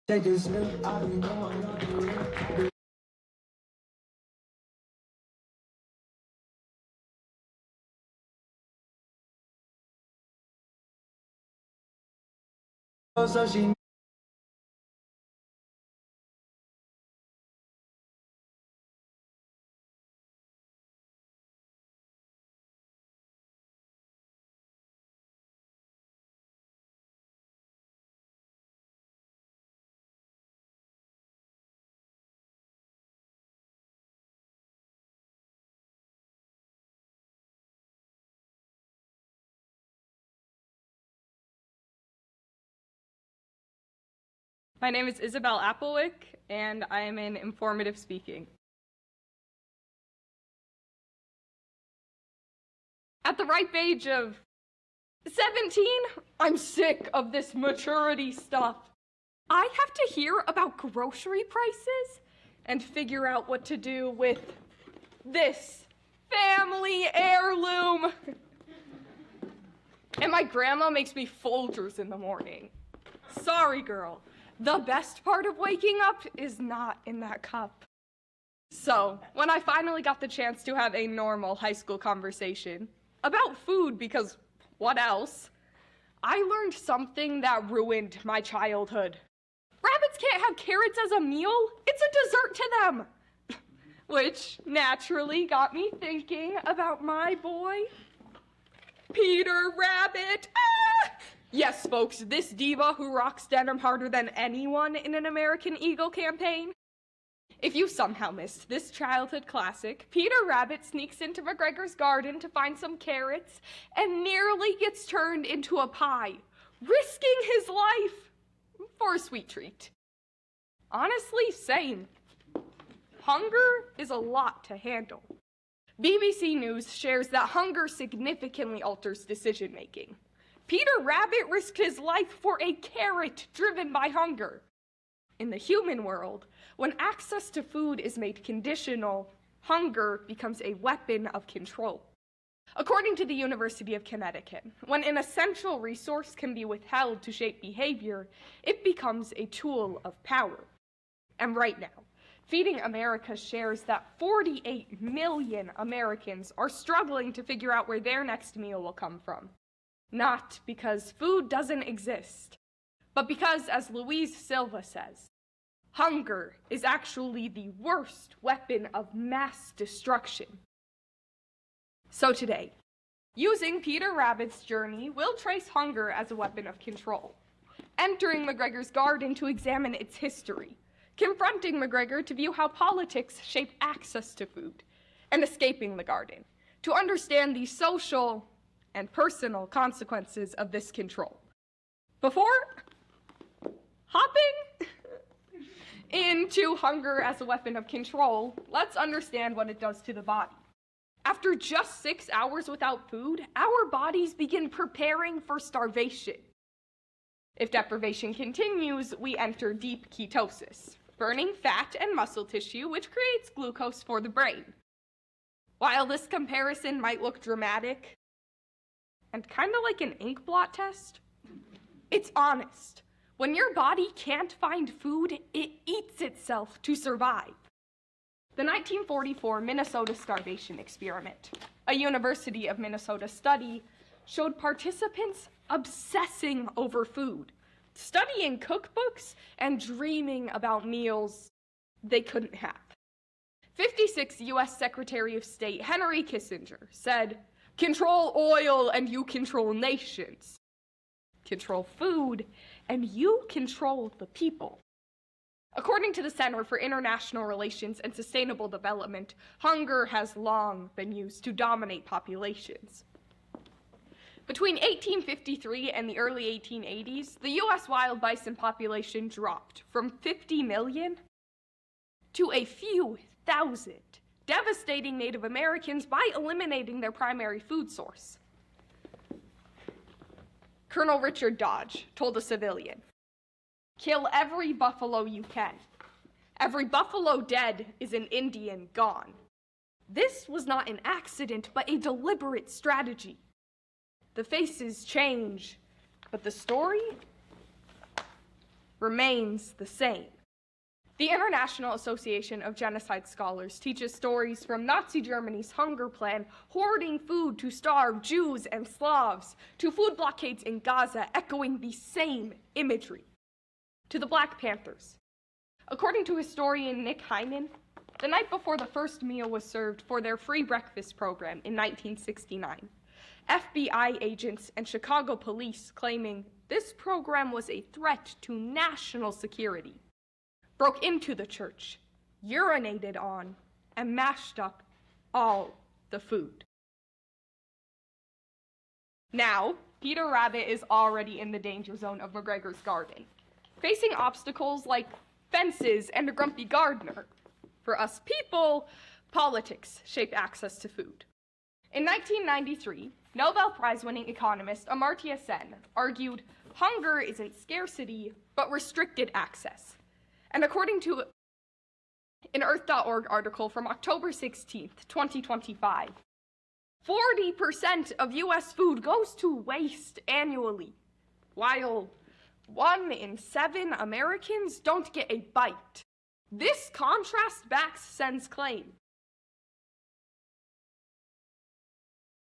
Take a sip, I be going up the rim. So she My name is Isabelle Appelwick, and I am in informative speaking. At the ripe age of 17, I'm sick of this maturity stuff. I have to hear about grocery prices and figure out what to do with this family heirloom. And my grandma makes me Folgers in the morning. Sorry, girl. The best part of waking up is not in that cup. So, when I finally got the chance to have a normal high school conversation about food, because what else, I learned something that ruined my childhood. Rabbits can't have carrots as a meal. It's a dessert to them. Which naturally got me thinking about my boy, Peter Rabbit. Ah! Yes, folks, this diva who rocks denim harder than anyone in an American Eagle campaign. If you somehow missed this childhood classic, Peter Rabbit sneaks into McGregor's garden to find some carrots and nearly gets turned into a pie, risking his life for a sweet treat. Honestly, same. Hunger is a lot to handle. BBC News shares that hunger significantly alters decision-making. Peter Rabbit risked his life for a carrot driven by hunger. In the human world, when access to food is made conditional, hunger becomes a weapon of control. According to the University of Connecticut, when an essential resource can be withheld to shape behavior, it becomes a tool of power. And right now, Feeding America shares that 48 million Americans are struggling to figure out where their next meal will come from. Not because food doesn't exist, but because, as Luis Silva says, hunger is actually the worst weapon of mass destruction. So today, using Peter Rabbit's journey, we'll trace hunger as a weapon of control, entering McGregor's garden to examine its history, confronting McGregor to view how politics shape access to food, and escaping the garden to understand the social and personal consequences of this control. Before hopping into hunger as a weapon of control, let's understand what it does to the body. After just 6 hours without food, our bodies begin preparing for starvation. If deprivation continues, we enter deep ketosis, burning fat and muscle tissue, which creates glucose for the brain. While this comparison might look dramatic and kind of like an ink blot test, it's honest. When your body can't find food, it eats itself to survive. The 1944 Minnesota starvation experiment, a University of Minnesota study, showed participants obsessing over food, studying cookbooks, and dreaming about meals they couldn't have. 56 U.S. Secretary of State Henry Kissinger said, "Control oil and you control nations. Control food and you control the people." According to the Center for International Relations and Sustainable Development, hunger has long been used to dominate populations. Between 1853 and the early 1880s, the U.S. wild bison population dropped from 50 million to a few thousand, devastating Native Americans by eliminating their primary food source. Colonel Richard Dodge told a civilian, "Kill every buffalo you can. Every buffalo dead is an Indian gone." This was not an accident, but a deliberate strategy. The faces change, but the story remains the same. The International Association of Genocide Scholars teaches stories from Nazi Germany's hunger plan, hoarding food to starve Jews and Slavs, to food blockades in Gaza echoing the same imagery, to the Black Panthers. According to historian Nick Hyman, the night before the first meal was served for their free breakfast program in 1969, FBI agents and Chicago police claiming this program was a threat to national security broke into the church, urinated on, and mashed up all the food. Now, Peter Rabbit is already in the danger zone of McGregor's garden, facing obstacles like fences and a grumpy gardener. For us people, politics shape access to food. In 1993, Nobel Prize-winning economist Amartya Sen argued hunger isn't scarcity, but restricted access. And according to an Earth.org article from October 16th, 2025, 40% of US food goes to waste annually, while 1 in 7 Americans don't get a bite. This contrast backs Sen's claim.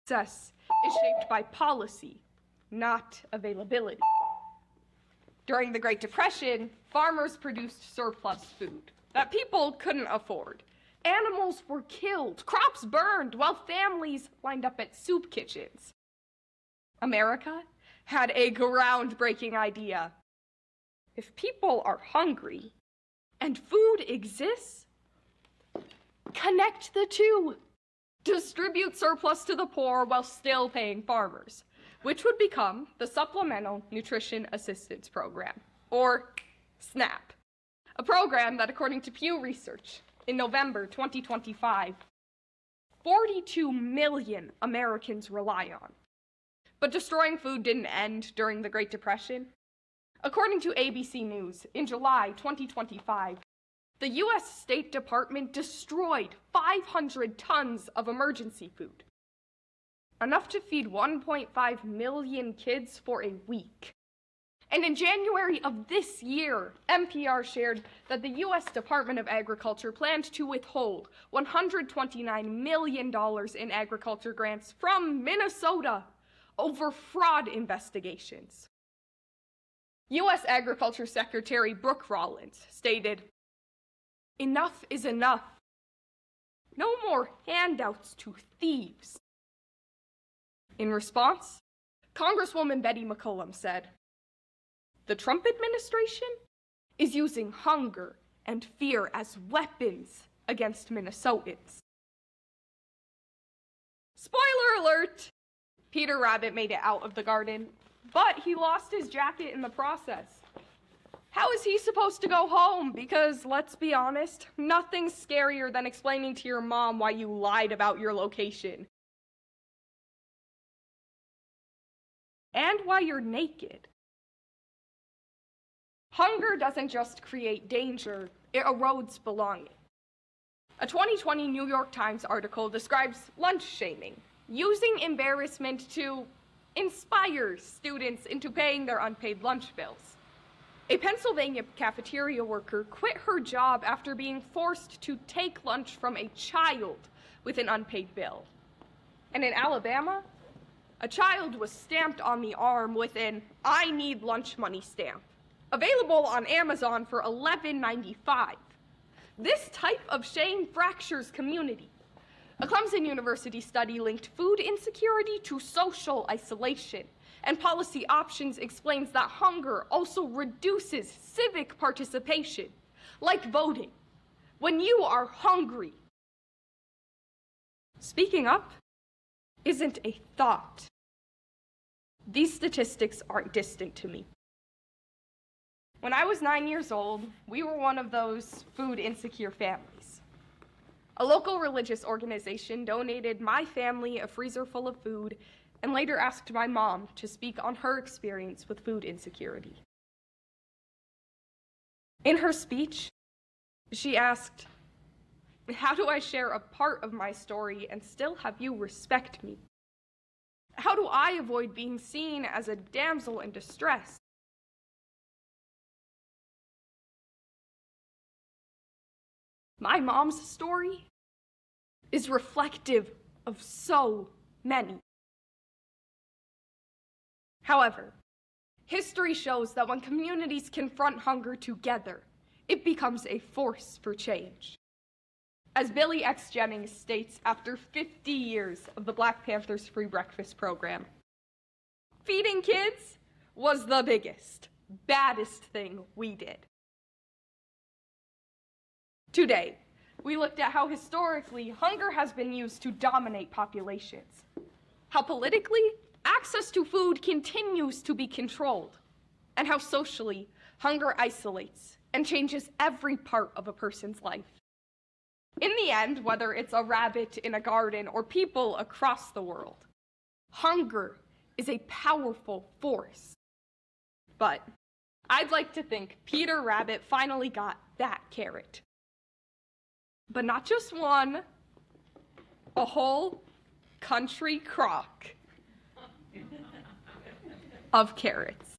Success is shaped by policy, not availability. During the Great Depression, farmers produced surplus food that people couldn't afford. Animals were killed, crops burned, while families lined up at soup kitchens. America had a groundbreaking idea. If people are hungry and food exists, connect the two. Distribute surplus to the poor while still paying farmers, which would become the Supplemental Nutrition Assistance Program, or SNAP, a program that, according to Pew Research, in November 2025, 42 million Americans rely on. But destroying food didn't end during the Great Depression. According to ABC News, in July 2025, the U.S. State Department destroyed 500 tons of emergency food, enough to feed 1.5 million kids for a week. And in January of this year, NPR shared that the U.S. Department of Agriculture planned to withhold $129 million in agriculture grants from Minnesota over fraud investigations. U.S. Agriculture Secretary Brooke Rollins stated, "Enough is enough. No more handouts to thieves." In response, Congresswoman Betty McCollum said, "The Trump administration is using hunger and fear as weapons against Minnesotans." Spoiler alert! Peter Rabbit made it out of the garden, but he lost his jacket in the process. How is he supposed to go home? Because, let's be honest, nothing's scarier than explaining to your mom why you lied about your location. And why you're naked. Hunger doesn't just create danger, it erodes belonging. A 2020 New York Times article describes lunch shaming, using embarrassment to inspire students into paying their unpaid lunch bills. A Pennsylvania cafeteria worker quit her job after being forced to take lunch from a child with an unpaid bill. And in Alabama, a child was stamped on the arm with an "I need lunch money" stamp, available on Amazon for $11.95. This type of shame fractures community. A Clemson University study linked food insecurity to social isolation, and Policy Options explains that hunger also reduces civic participation, like voting. When you are hungry, speaking up isn't a thought. These statistics aren't distant to me. When I was 9 years old, we were one of those food insecure families. A local religious organization donated my family a freezer full of food and later asked my mom to speak on her experience with food insecurity. In her speech, she asked, "How do I share a part of my story and still have you respect me? How do I avoid being seen as a damsel in distress?" My mom's story is reflective of so many. However, history shows that when communities confront hunger together, it becomes a force for change. As Billy X. Jennings states after 50 years of the Black Panthers Free Breakfast program, feeding kids was the biggest, baddest thing we did. Today, we looked at how historically hunger has been used to dominate populations, how politically access to food continues to be controlled, and how socially hunger isolates and changes every part of a person's life. In the end, whether it's a rabbit in a garden or people across the world, hunger is a powerful force. But I'd like to think Peter Rabbit finally got that carrot. But not just one, a whole country crock of carrots.